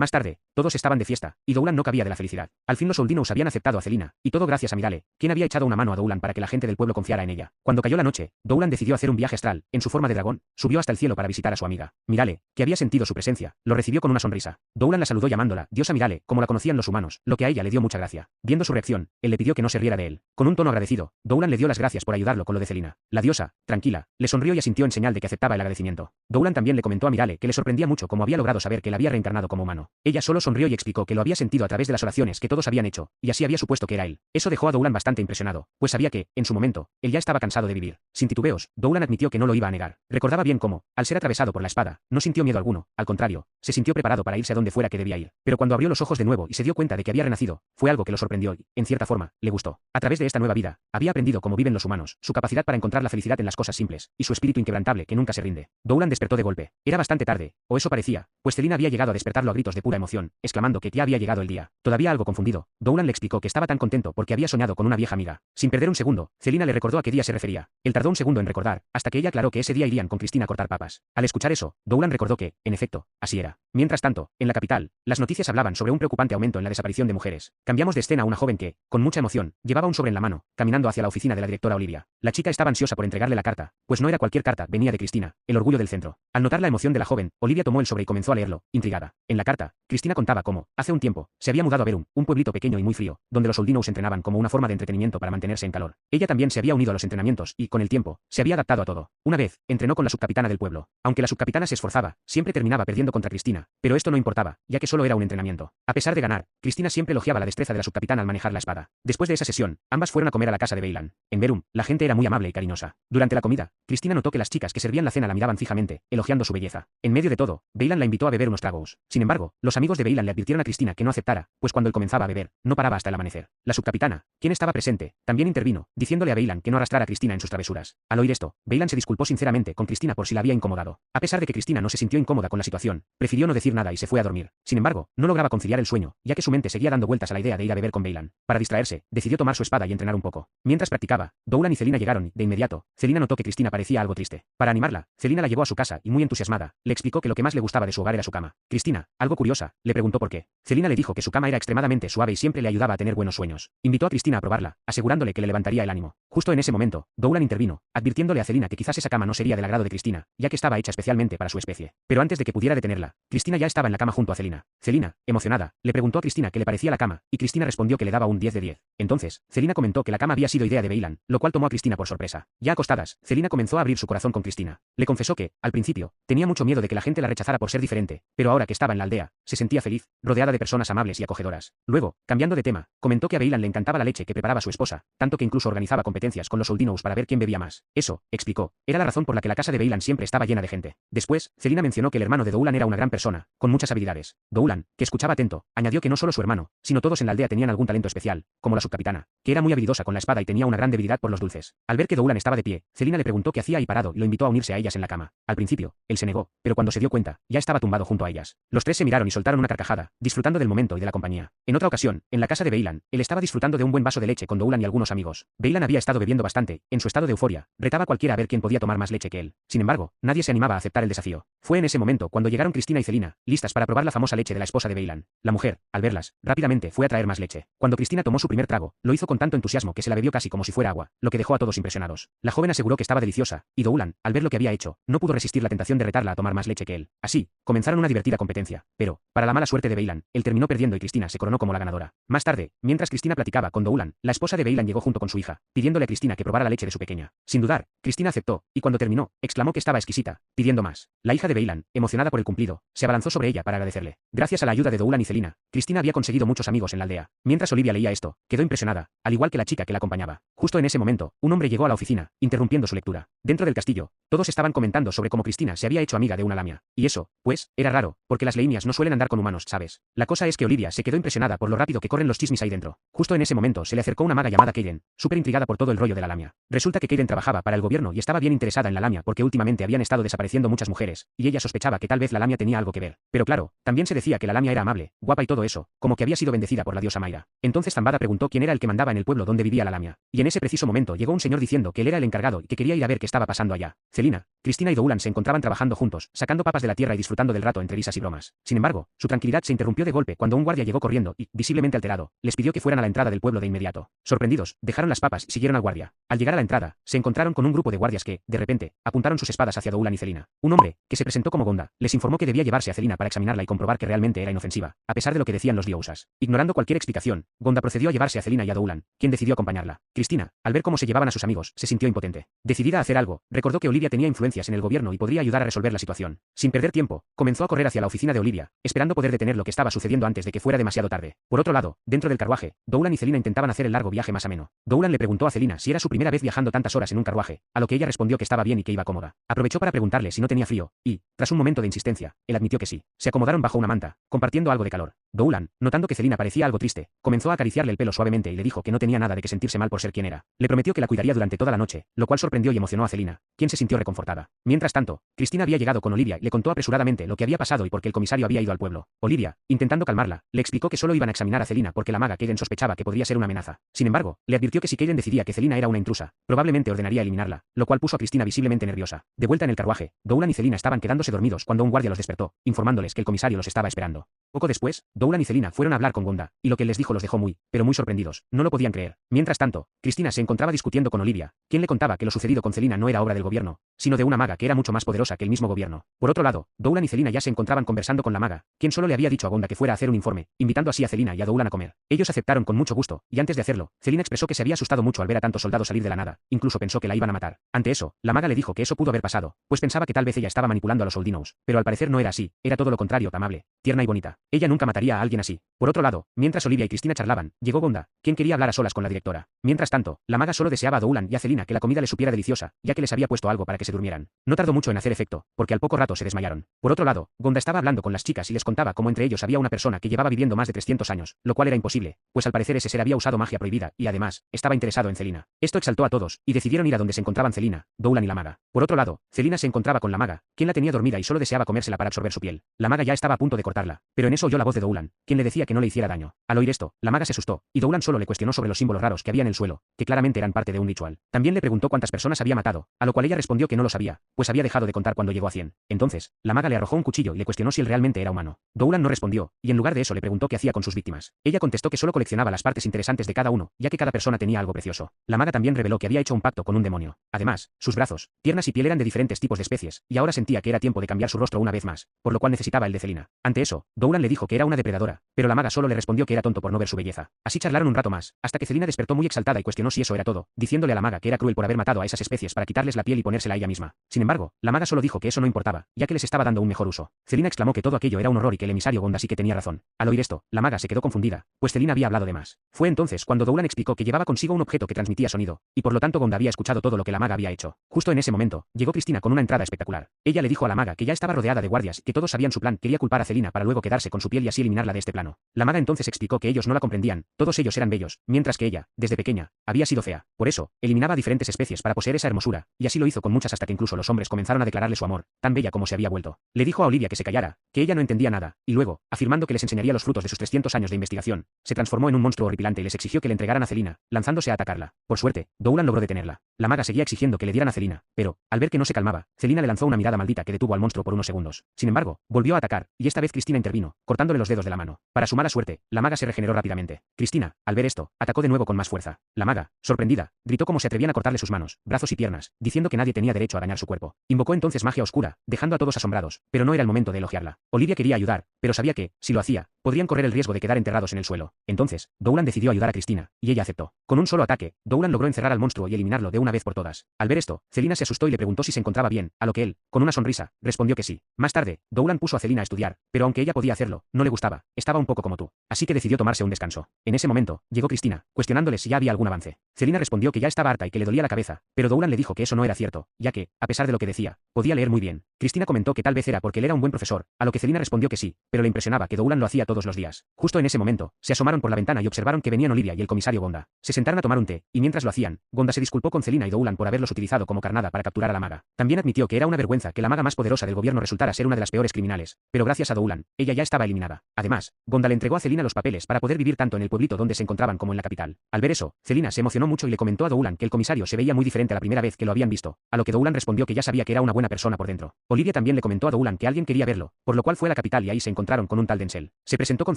Más tarde, todos estaban de fiesta, y Doulan no cabía de la felicidad. Al fin los Oldinos habían aceptado a Celina, y todo gracias a Myrale, quien había echado una mano a Doulan para que la gente del pueblo confiara en ella. Cuando cayó la noche, Doulan decidió hacer un viaje astral, en su forma de dragón, subió hasta el cielo para visitar a su amiga. Myrale, que había sentido su presencia, lo recibió con una sonrisa. Doulan la saludó llamándola diosa Myrale, como la conocían los humanos, lo que a ella le dio mucha gracia. Viendo su reacción, él le pidió que no se riera de él. Con un tono agradecido, Doulan le dio las gracias por ayudarlo con lo de Celina. La diosa, tranquila, le sonrió y asintió en señal de que aceptaba el agradecimiento. Doulan también le comentó a Myrale que le sorprendía mucho cómo había logrado saber que él había reencarnado como humano. Ella solo sonrió y explicó que lo había sentido a través de las oraciones que todos habían hecho, y así había supuesto que era él. Eso dejó a Doulan bastante impresionado, pues sabía que, en su momento, él ya estaba cansado de vivir. Sin titubeos, Doulan admitió que no lo iba a negar. Recordaba bien cómo, al ser atravesado por la espada, no sintió miedo alguno, al contrario, se sintió preparado para irse a donde fuera que debía ir. Pero cuando abrió los ojos de nuevo y se dio cuenta de que había renacido, fue algo que lo sorprendió y, en cierta forma, le gustó. A través de esta nueva vida, había aprendido cómo viven los humanos, su capacidad para encontrar la felicidad en las cosas simples, y su espíritu inquebrantable que nunca se rinde. Doulan despertó de golpe. Era bastante tarde, o eso parecía, pues Celina había llegado a despertarlo a gritos de pura emoción, exclamando que ya había llegado el día. Todavía algo confundido, Doulan le explicó que estaba tan contento porque había soñado con una vieja amiga. Sin perder un segundo, Celina le recordó a qué día se refería. Él tardó un segundo en recordar, hasta que ella aclaró que ese día irían con Cristina a cortar papas. Al escuchar eso, Doulan recordó que, en efecto, así era. Mientras tanto, en la capital, las noticias hablaban sobre un preocupante aumento en la desaparición de mujeres. Cambiamos de escena a una joven que, con mucha emoción, llevaba un sobre en la mano, caminando hacia la oficina de la directora Olivia. La chica estaba ansiosa por entregarle la carta, pues no era cualquier carta, venía de Cristina, el orgullo del centro. Al notar la emoción de la joven, Olivia tomó el sobre y comenzó a leerlo, intrigada. En la carta, Cristina contaba cómo, hace un tiempo, se había mudado a Verum, un pueblito pequeño y muy frío, donde los Oldinos entrenaban como una forma de entretenimiento para mantenerse en calor. Ella también se había unido a los entrenamientos y, con el tiempo, se había adaptado a todo. Una vez, entrenó con la subcapitana del pueblo. Aunque la subcapitana se esforzaba, siempre terminaba perdiendo contra Cristina, pero esto no importaba, ya que solo era un entrenamiento. A pesar de ganar, Cristina siempre elogiaba la destreza de la subcapitana al manejar la espada. Después de esa sesión, ambas fueron a comer a la casa de Beilan. En Verum, la gente era muy amable y cariñosa. Durante la comida, Cristina notó que las chicas que servían la cena la miraban fijamente, elogiando su belleza. En medio de todo, Beilan la invitó a beber unos tragos. Sin embargo, los amigos de Beilan le advirtieron a Cristina que no aceptara, pues cuando él comenzaba a beber, no paraba hasta el amanecer. La subcapitana, quien estaba presente, también intervino, diciéndole a Beilan que no arrastrara a Cristina en sus travesuras. Al oír esto, Beilan se disculpó sinceramente con Cristina por si la había incomodado. A pesar de que Cristina no se sintió incómoda con la situación, prefirió no decir nada y se fue a dormir. Sin embargo, no lograba conciliar el sueño, ya que su mente seguía dando vueltas a la idea de ir a beber con Beilan. Para distraerse, decidió tomar su espada y entrenar un poco. Mientras practicaba, Doulan y Celina llegaron y, de inmediato, Celina notó que Cristina parecía algo triste. Para animarla, Celina la llevó a su casa y, muy entusiasmada, le explicó que lo que más le gustaba de su hogar era su cama. Cristina, algo curiosa, le preguntó por qué. Celina le dijo que su cama era extremadamente suave y siempre le ayudaba a tener buenos sueños. Invitó a Cristina a probarla, asegurándole que le levantaría el ánimo. Justo en ese momento, Doulan intervino, advirtiéndole a Celina que quizás esa cama no sería del agrado de Cristina, ya que estaba hecha especialmente para su especie. Pero antes de que pudiera detenerla, Cristina ya estaba en la cama junto a Celina. Celina, emocionada, le preguntó a Cristina qué le parecía la cama, y Cristina respondió que le daba un 10 de 10. Entonces, Celina comentó que la cama había sido idea de Beilan, lo cual tomó a Cristina por sorpresa. Ya acostadas, Celina comenzó a abrir su corazón con Cristina. Le confesó que, al principio, tenía mucho miedo de que la gente la rechazara por ser diferente, pero ahora que estaba en la aldea, se sentía feliz, rodeada de personas amables y acogedoras. Luego, cambiando de tema, comentó que a Beilan le encantaba la leche que preparaba su esposa, tanto que incluso organizaba competencias con los Oldinos para ver quién bebía más. Eso, explicó, era la razón por la que la casa de Beilan siempre estaba llena de gente. Después, Celina mencionó que el hermano de Doulan era una gran persona, con muchas habilidades. Doulan, que escuchaba atento, añadió que no solo su hermano, sino todos en la aldea tenían algún talento especial, como la subcapitana, que era muy habilidosa con la espada y tenía una gran debilidad por los dulces. Al ver que Doulan estaba de pie, Celina le preguntó qué hacía ahí parado y lo invitó a unirse a ellas en la cama. Al principio, él se negó, pero cuando se dio cuenta, ya estaba tumbado junto a ellas. Los tres se miraron y soltaron una carcajada, disfrutando del momento y de la compañía. En otra ocasión, en la casa de Beilan, él estaba disfrutando de un buen vaso de leche con Doulan y algunos amigos. Beilan había estado bebiendo bastante, en su estado de euforia, retaba a cualquiera a ver quién podía tomar más leche que él. Sin embargo, nadie se animaba a aceptar el desafío. Fue en ese momento cuando llegaron Cristina y Celina, listas para probar la famosa leche de la esposa de Beilan. La mujer, al verlas, rápidamente fue a traer más leche. Cuando Cristina tomó su primer trago, lo hizo con tanto entusiasmo que se la bebió casi como si fuera agua, lo que dejó a todos impresionados. La joven aseguró que estaba deliciosa, y Doulan, al ver lo que había hecho, no pudo resistir la tentación de retarla a tomar más leche que él. Así, comenzaron una divertida competencia, pero, para la mala suerte de Beilan, él terminó perdiendo y Cristina se coronó como la ganadora. Más tarde, mientras Cristina platicaba con Doulan, la esposa de Beilan llegó junto con su hija, pidiéndole a Cristina que probara la leche de su pequeña. Sin dudar, Cristina aceptó, y cuando terminó, exclamó que estaba exquisita, pidiendo más. La hija de Beilan, emocionada por el cumplido, se abalanzó sobre ella para agradecerle. Gracias a la ayuda de Doulan y Celina, Cristina había conseguido muchos amigos en la aldea. Mientras Olivia leía esto, quedó impresionada, al igual que la chica que la acompañaba. Justo en ese momento, un hombre llegó a la oficina, interrumpiendo su lectura. Dentro del castillo, todos estaban comentando sobre cómo Cristina se había hecho amiga de una lamia. Y eso, pues, era raro, porque las leimias no suelen andar con humanos, ¿sabes? La cosa es que Olivia se quedó impresionada por lo rápido que corren los chismes ahí dentro. Justo en ese momento se le acercó una maga llamada Keiren, súper intrigada por todo el rollo de la lamia. Resulta que Keiren trabajaba para el gobierno y estaba bien interesada en la lamia porque últimamente habían estado desapareciendo muchas mujeres, y ella sospechaba que tal vez la lamia tenía algo que ver. Pero claro, también se decía que la lamia era amable, guapa y todo eso, como que había sido bendecida por la diosa Mayra. Entonces Zambada preguntó quién era el que mandaba en el pueblo donde vivía la lamia. Y en ese preciso momento llegó un señor diciendo que él era el encargado y que quería ir a ver qué estaba pasando allá. Celina, Cristina y Doulan se encontraban trabajando juntos, sacando papas de la tierra y disfrutando del rato entre risas y bromas. Sin embargo, su tranquilidad se interrumpió de golpe cuando un guardia llegó corriendo y, visiblemente alterado, les pidió que fueran a la entrada del pueblo de inmediato. Sorprendidos, dejaron las papas y siguieron al guardia. Al llegar a la entrada, se encontraron con un grupo de guardias que, de repente, apuntaron sus espadas hacia Doulan y Celina. Un hombre, que se presentó como Gonda, les informó que debía llevarse a Celina para examinarla y comprobar que realmente era inofensiva, a pesar de lo que decían los Liousas. Ignorando cualquier explicación, Gonda procedió a llevarse a Celina y a Doulan, quien decidió acompañarla. Cristina, al ver cómo se llevaban a sus amigos, se sintió impotente. Decidida a hacer algo, recordó que Olivia tenía influencias en el gobierno y podría ayudar a resolver la situación. Sin perder tiempo, comenzó a correr hacia la oficina de Olivia, esperando poder detener lo que estaba sucediendo antes de que fuera demasiado tarde. Por otro lado, dentro del carruaje, Doulan y Celina intentaban hacer el largo viaje más ameno. Doulan le preguntó a Celina si era su primera vez viajando tantas horas en un carruaje, a lo que ella respondió que estaba bien y que iba cómoda. Aprovechó para preguntarle si no tenía frío, y, tras un momento de insistencia, él admitió que sí. Se acomodaron bajo una manta, compartiendo algo de calor. Doulan, notando que Celina parecía algo triste, comenzó a acariciarle el pelo suavemente y le dijo que no tenía nada de que sentirse mal por ser quien era. Le prometió que la cuidaría durante toda la noche, lo cual sorprendió y emocionó a Celina, quien se sintió reconfortada. Mientras tanto, Cristina había llegado con Olivia y le contó apresuradamente lo que había pasado y por qué el comisario había ido al pueblo. Olivia, intentando calmarla, le explicó que solo iban a examinar a Celina porque la maga Kaden sospechaba que podría ser una amenaza. Sin embargo, le advirtió que si Kaden decidía que Celina era una intrusa, probablemente ordenaría eliminarla, lo cual puso a Cristina visiblemente nerviosa. De vuelta en el carruaje, Doulan y Celina estaban quedándose dormidos cuando un guardia los despertó, informándoles que el comisario los estaba esperando. Poco después, Doulan y Celina fueron a hablar con Gonda, y lo que les dijo los dejó pero muy sorprendidos. No lo podían creer. Mientras tanto, Cristina se encontraba discutiendo con Olivia, quien le contaba que lo sucedido con Celina no era obra del gobierno, sino de una maga que era mucho más poderosa que el mismo gobierno. Por otro lado, Doulan y Celina ya se encontraban conversando con la maga, quien solo le había dicho a Gonda que fuera a hacer un informe, invitando así a Celina y a Doulan a comer. Ellos aceptaron con mucho gusto, y antes de hacerlo, Celina expresó que se había asustado mucho al ver a tantos soldados salir de la nada, incluso pensó que la iban a matar. Ante eso, la maga le dijo que eso pudo haber pasado, pues pensaba que tal vez ella estaba manipulando a los Soldinos, pero al parecer no era así, era todo lo contrario, amable, tierna y bonita. Ella nunca mataría a alguien así. Por otro lado, mientras Olivia y Cristina charlaban, llegó Gonda, quien quería hablar a solas con la directora. Mientras tanto, la maga solo deseaba a Doulan y a Celina que la comida les supiera deliciosa, ya que les había puesto algo para que se durmieran. No tardó mucho en hacer efecto, porque al poco rato se desmayaron. Por otro lado, Gonda estaba hablando con las chicas y les contaba cómo entre ellos había una persona que llevaba viviendo más de 300 años, lo cual era imposible, pues al parecer ese ser había usado magia prohibida y además, estaba interesado en Celina. Esto exaltó a todos, y decidieron ir a donde se encontraban Celina, Doulan y la maga. Por otro lado, Celina se encontraba con la maga, quien la tenía dormida y solo deseaba comérsela para absorber su piel. La maga ya estaba a punto de cortarla, pero en eso oyó la voz de Doulan, quien le decía que no le hiciera daño. Al oír esto, la maga se asustó, y Doulan solo le cuestionó sobre los símbolos raros que había en el suelo, que claramente eran parte de un ritual. También le preguntó cuántas personas había matado, a lo cual ella respondió que no lo sabía, pues había dejado de contar cuando llegó a 100. Entonces, la maga le arrojó un cuchillo y le cuestionó si él realmente era humano. Doulan no respondió, y en lugar de eso le preguntó qué hacía con sus víctimas. Ella contestó que solo coleccionaba las partes interesantes de cada uno, ya que cada persona tenía algo precioso. La maga también reveló que había hecho un pacto con un demonio. Además, sus brazos, piernas y piel eran de diferentes tipos de especies, y ahora sentía que era tiempo de cambiar su rostro una vez más, por lo cual necesitaba el de Celina. Ante eso, Doulan le dijo que era una depredadora, pero la maga solo le respondió que era tonto por no ver su belleza. Así charlaron un rato más, hasta que Celina despertó muy exaltada y cuestionó si eso era todo, diciéndole a la maga que era cruel por haber matado a esas especies para quitarles la piel y ponérsela a ella misma. Sin embargo, la maga solo dijo que eso no importaba, ya que les estaba dando un mejor uso. Celina exclamó que todo aquello era un horror y que el emisario Gonda sí que tenía razón. Al oír esto, la maga se quedó confundida, pues Celina había hablado de más. Fue entonces cuando Doulan explicó que llevaba consigo un objeto que transmitía sonido, y por lo tanto Gonda había escuchado todo lo que la maga había hecho. Justo en ese momento, llegó Cristina con una entrada espectacular. Ella le dijo a la maga que ya estaba rodeada de guardias, que todos sabían su plan, quería culpar a Celina para luego quedarse con su piel y así eliminarla de este plano. La maga entonces explicó que ellos no la comprendían, todos ellos eran bellos, mientras que ella, desde pequeña, había sido fea. Por eso, eliminaba diferentes especies para poseer esa hermosura, y así lo hizo con muchas hasta que incluso los hombres comenzaron a declararle su amor, tan bella como se había vuelto. Le dijo a Olivia que se callara, que ella no entendía nada, y luego, afirmando que les enseñaría los frutos de sus 300 años de investigación, se transformó en un monstruo horripilante y les exigió que le entregaran a Celina, lanzándose a atacarla. Por suerte, Doulan logró detenerla. La maga seguía exigiendo que le dieran a Celina, pero, al ver que no se calmaba, Celina le lanzó una mirada maldita que detuvo al monstruo por unos segundos. Sin embargo, volvió a atacar, y esta vez Cristina intervino, cortándole los dedos de la mano. Para su mala suerte, la maga se regeneró rápidamente. Cristina, al ver esto, atacó de nuevo con más fuerza. La maga, sorprendida, gritó cómo se atrevían a cortarle sus manos, brazos y piernas, diciendo que nadie tenía derecho a dañar su cuerpo. Invocó entonces magia oscura, dejando a todos asombrados, pero no era el momento de elogiarla. Olivia quería ayudar, pero sabía que, si lo hacía, podrían correr el riesgo de quedar enterrados en el suelo. Entonces, Doulan decidió ayudar a Cristina, y ella aceptó. Con un solo ataque, Doulan logró encerrar al monstruo y eliminarlo de una vez por todas. Al ver esto, Celina se asustó y le preguntó si se encontraba bien, a lo que él, con una sonrisa, respondió que sí. Más tarde, Doulan puso a Celina a estudiar, pero aunque ella podía hacerlo, no le gustaba, estaba un poco como tú. Así que decidió tomarse un descanso. En ese momento, llegó Cristina, cuestionándole si ya había algún avance. Celina respondió que ya estaba harta y que le dolía la cabeza, pero Doulan le dijo que eso no era cierto, ya que, a pesar de lo que decía, podía leer muy bien. Cristina comentó que tal vez era porque él era un buen profesor, a lo que Celina respondió que sí, pero le impresionaba que Doulan lo hacía todo todos los días. Justo en ese momento, se asomaron por la ventana y observaron que venían Olivia y el comisario Gonda. Se sentaron a tomar un té, y mientras lo hacían, Gonda se disculpó con Celina y Doulan por haberlos utilizado como carnada para capturar a la maga. También admitió que era una vergüenza que la maga más poderosa del gobierno resultara ser una de las peores criminales, pero gracias a Doulan, ella ya estaba eliminada. Además, Gonda le entregó a Celina los papeles para poder vivir tanto en el pueblito donde se encontraban como en la capital. Al ver eso, Celina se emocionó mucho y le comentó a Doulan que el comisario se veía muy diferente a la primera vez que lo habían visto, a lo que Doulan respondió que ya sabía que era una buena persona por dentro. Olivia también le comentó a Doulan que alguien quería verlo, por lo cual fue a la capital y ahí se encontraron con un tal Denzel. Se presentó con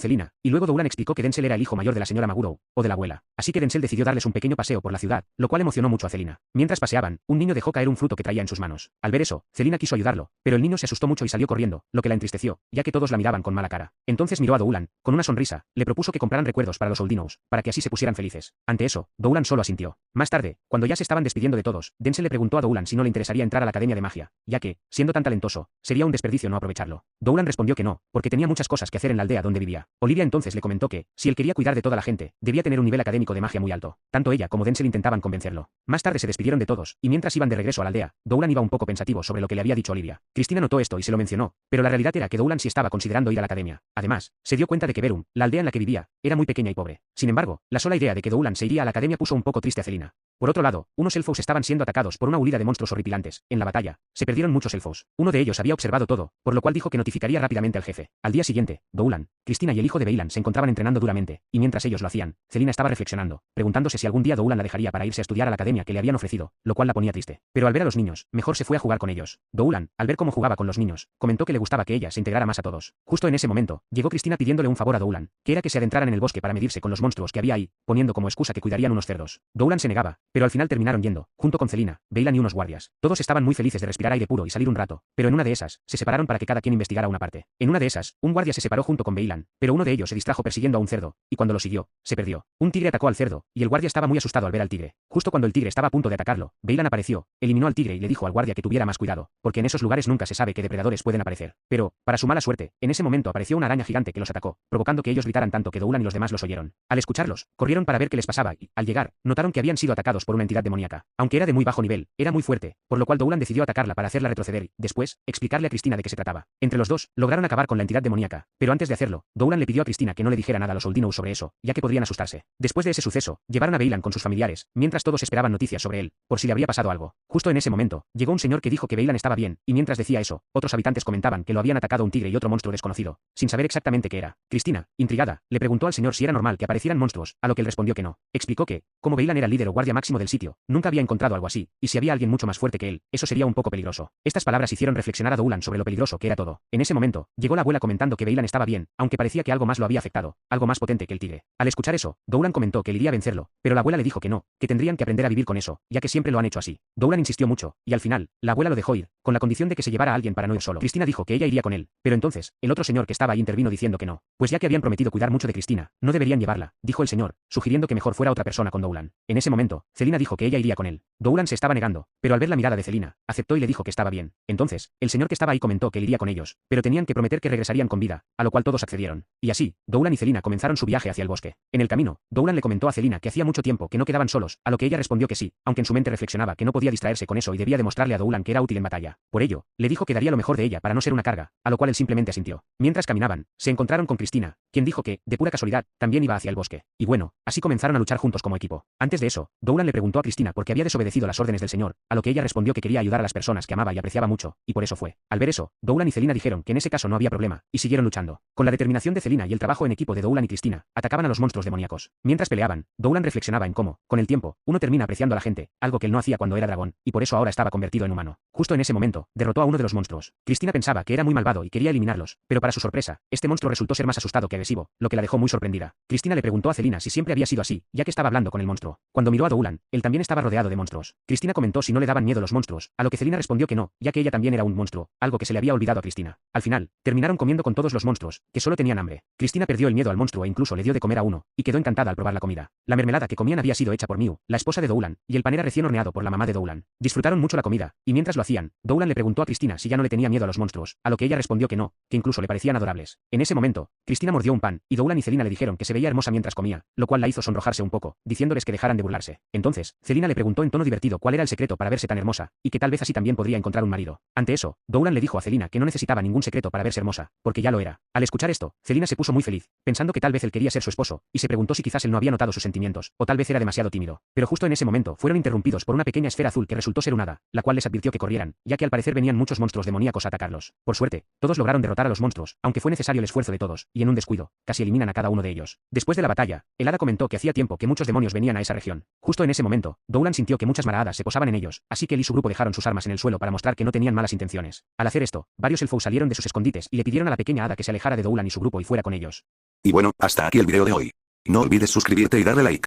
Celina, y luego Doulan explicó que Denzel era el hijo mayor de la señora Maguro, o de la abuela. Así que Denzel decidió darles un pequeño paseo por la ciudad, lo cual emocionó mucho a Celina. Mientras paseaban, un niño dejó caer un fruto que traía en sus manos. Al ver eso, Celina quiso ayudarlo, pero el niño se asustó mucho y salió corriendo, lo que la entristeció, ya que todos la miraban con mala cara. Entonces miró a Doulan, con una sonrisa, le propuso que compraran recuerdos para los Old Knows, para que así se pusieran felices. Ante eso, Doulan solo asintió. Más tarde, cuando ya se estaban despidiendo de todos, Denzel le preguntó a Doulan si no le interesaría entrar a la Academia de Magia, ya que, siendo tan talentoso, sería un desperdicio no aprovecharlo. Doulan respondió que no, porque tenía muchas cosas que hacer en la aldea donde vivía. Olivia entonces le comentó que, si él quería cuidar de toda la gente, debía tener un nivel académico de magia muy alto. Tanto ella como Denzel intentaban convencerlo. Más tarde se despidieron de todos, y mientras iban de regreso a la aldea, Doulan iba un poco pensativo sobre lo que le había dicho Olivia. Cristina notó esto y se lo mencionó, pero la realidad era que Doulan sí estaba considerando ir a la academia. Además, se dio cuenta de que Verum, la aldea en la que vivía, era muy pequeña y pobre. Sin embargo, la sola idea de que Doulan se iría a la academia puso un poco triste a Celina. Por otro lado, unos elfos estaban siendo atacados por una huida de monstruos horripilantes. En la batalla, se perdieron muchos elfos. Uno de ellos había observado todo, por lo cual dijo que notificaría rápidamente al jefe. Al día siguiente, Doulan, Cristina y el hijo de Beilan se encontraban entrenando duramente, y mientras ellos lo hacían, Celina estaba reflexionando, preguntándose si algún día Doulan la dejaría para irse a estudiar a la academia que le habían ofrecido, lo cual la ponía triste. Pero al ver a los niños, mejor se fue a jugar con ellos. Doulan, al ver cómo jugaba con los niños, comentó que le gustaba que ella se integrara más a todos. Justo en ese momento, llegó Cristina pidiéndole un favor a Doulan, que era que se adentraran en el bosque para medirse con los monstruos que había ahí, poniendo como excusa que cuidarían unos cerdos. Doulan se negaba, pero al final terminaron yendo, junto con Celina, Beilan y unos guardias. Todos estaban muy felices de respirar aire puro y salir un rato, pero en una de esas, se separaron para que cada quien investigara una parte. En una de esas, un guardia se separó junto con Beilan, pero uno de ellos se distrajo persiguiendo a un cerdo, y cuando lo siguió, se perdió. Un tigre atacó al cerdo, y el guardia estaba muy asustado al ver al tigre. Justo cuando el tigre estaba a punto de atacarlo, Beilan apareció, eliminó al tigre y le dijo al guardia que tuviera más cuidado, porque en esos lugares nunca se sabe qué depredadores pueden aparecer. Pero, para su mala suerte, en ese momento apareció una araña gigante que los atacó, provocando que ellos gritaran tanto que Doulan y los demás los oyeron. Al escucharlos, corrieron para ver qué les pasaba y, al llegar, notaron que habían sido atacados por una entidad demoníaca. Aunque era de muy bajo nivel, era muy fuerte, por lo cual Doulan decidió atacarla para hacerla retroceder y, después, explicarle a Cristina de qué se trataba. Entre los dos, lograron acabar con la entidad demoníaca, pero antes de hacerlo, Doulan le pidió a Cristina que no le dijera nada a los Old Knows sobre eso, ya que podrían asustarse. Después de ese suceso, llevaron a Beilan con sus familiares, mientras todos esperaban noticias sobre él, por si le habría pasado algo. Justo en ese momento, llegó un señor que dijo que Beilan estaba bien, y mientras decía eso, otros habitantes comentaban que lo habían atacado un tigre y otro monstruo desconocido, sin saber exactamente qué era. Cristina, intrigada, le preguntó al señor si era normal que aparecieran monstruos, a lo que él respondió que no. Explicó que, como Beilan era el líder o guardia máximo del sitio, nunca había encontrado algo así, y si había alguien mucho más fuerte que él, eso sería un poco peligroso. Estas palabras hicieron reflexionar a Doulan sobre lo peligroso que era todo. En ese momento, llegó la abuela comentando que Beilan estaba bien, aunque parecía que algo más lo había afectado, algo más potente que el tigre. Al escuchar eso, Doulan comentó que él iría a vencerlo, pero la abuela le dijo que no, que tendrían que aprender a vivir con eso, ya que siempre lo han hecho así. Doulan insistió mucho, y al final, la abuela lo dejó ir, con la condición de que se llevara a alguien para no ir solo. Cristina dijo que ella iría con él, pero entonces, el otro señor que estaba ahí intervino diciendo que no, pues ya que habían prometido cuidar mucho de Cristina, no deberían llevarla, dijo el señor, sugiriendo que mejor fuera otra persona con Doulan. En ese momento, Celina dijo que ella iría con él. Doulan se estaba negando, pero al ver la mirada de Celina, aceptó y le dijo que estaba bien. Entonces, el señor que estaba ahí comentó que él iría con ellos, pero tenían que prometer que regresarían con vida, a lo cual todos accedieron. Y así, Doulan y Celina comenzaron su viaje hacia el bosque. En el camino, Doulan le comentó a Celina que hacía mucho tiempo que no quedaban solos, a lo que ella respondió que sí, aunque en su mente reflexionaba que no podía distraerse con eso y debía demostrarle a Doulan que era útil en batalla. Por ello, le dijo que daría lo mejor de ella para no ser una carga, a lo cual él simplemente asintió. Mientras caminaban, se encontraron con Cristina, quien dijo que, de pura casualidad, también iba hacia el bosque. Y bueno, así comenzaron a luchar juntos como equipo. Antes de eso, Doulan le preguntó a Cristina por qué había desobedecido las órdenes del señor, a lo que ella respondió que quería ayudar a las personas que amaba y apreciaba mucho, y por eso fue. Al ver eso, Doulan y Celina dijeron que en ese caso no había problema, y siguieron luchando. Con la determinación de Celina y el trabajo en equipo de Doulan y Cristina, atacaban a los monstruos demoníacos. Mientras peleaban, Doulan reflexionaba en cómo, con el tiempo, uno termina apreciando a la gente, algo que él no hacía cuando era dragón, y por eso ahora estaba convertido en humano. Justo en ese momento, derrotó a uno de los monstruos. Cristina pensaba que era muy malvado y quería eliminarlos, pero para su sorpresa, este monstruo resultó ser más asustado que agresivo, lo que la dejó muy sorprendida. Cristina le preguntó a Celina si siempre había sido así, ya que estaba hablando con el monstruo. Cuando miró a Doulan, él también estaba rodeado de monstruos. Cristina comentó si no le daban miedo los monstruos, a lo que Celina respondió que no, ya que ella también era un monstruo, algo que se le había olvidado a Cristina. Al final, terminaron comiendo con todos los monstruos, que solo tenían hambre. Cristina perdió el miedo al monstruo e incluso le dio de comer a uno, y quedó encantada al probar la comida. La mermelada que comían había sido hecha por Miu, la esposa de Doulan, y el pan era recién horneado por la mamá de Doulan. Disfrutaron mucho la comida, y mientras lo hacían, Doulan le preguntó a Cristina si ya no le tenía miedo a los monstruos, a lo que ella respondió que no, que incluso le parecían adorables. En ese momento, Cristina mordió un pan, y Doulan y Celina le dijeron que se veía hermosa mientras comía, lo cual la hizo sonrojarse un poco, diciéndoles que dejaran de burlarse. Entonces, Celina le preguntó en tono divertido cuál era el secreto para verse tan hermosa, y que tal vez así también podría encontrar un marido. Ante eso, Doulan le dijo a Celina que no necesitaba ningún secreto para verse hermosa, porque ya lo era. Al escuchar esto, Celina se puso muy feliz, pensando que tal vez él quería ser su esposo, y se preguntó si quizás él no había notado sus sentimientos, o tal vez era demasiado tímido. Pero justo en ese momento fueron interrumpidos por una pequeña esfera azul que resultó ser un hada, la cual les advirtió que corrieran, ya que al parecer venían muchos monstruos demoníacos a atacarlos. Por suerte, todos lograron derrotar a los monstruos, aunque fue necesario el esfuerzo de todos, y en un descuido, casi eliminan a cada uno de ellos. Después de la batalla, el hada comentó que hacía tiempo que muchos demonios venían a esa región. Justo en ese momento, Doulan sintió que muchas marahadas se posaban en ellos, así que él y su grupo dejaron sus armas en el suelo para mostrar que no tenían malas intenciones. Al hacer esto, varios elfos salieron de sus escondites y le pidieron a la pequeña hada que se alejara de Doulan y su grupo y fuera con ellos. Y bueno, hasta aquí el video de hoy. No olvides suscribirte y darle like.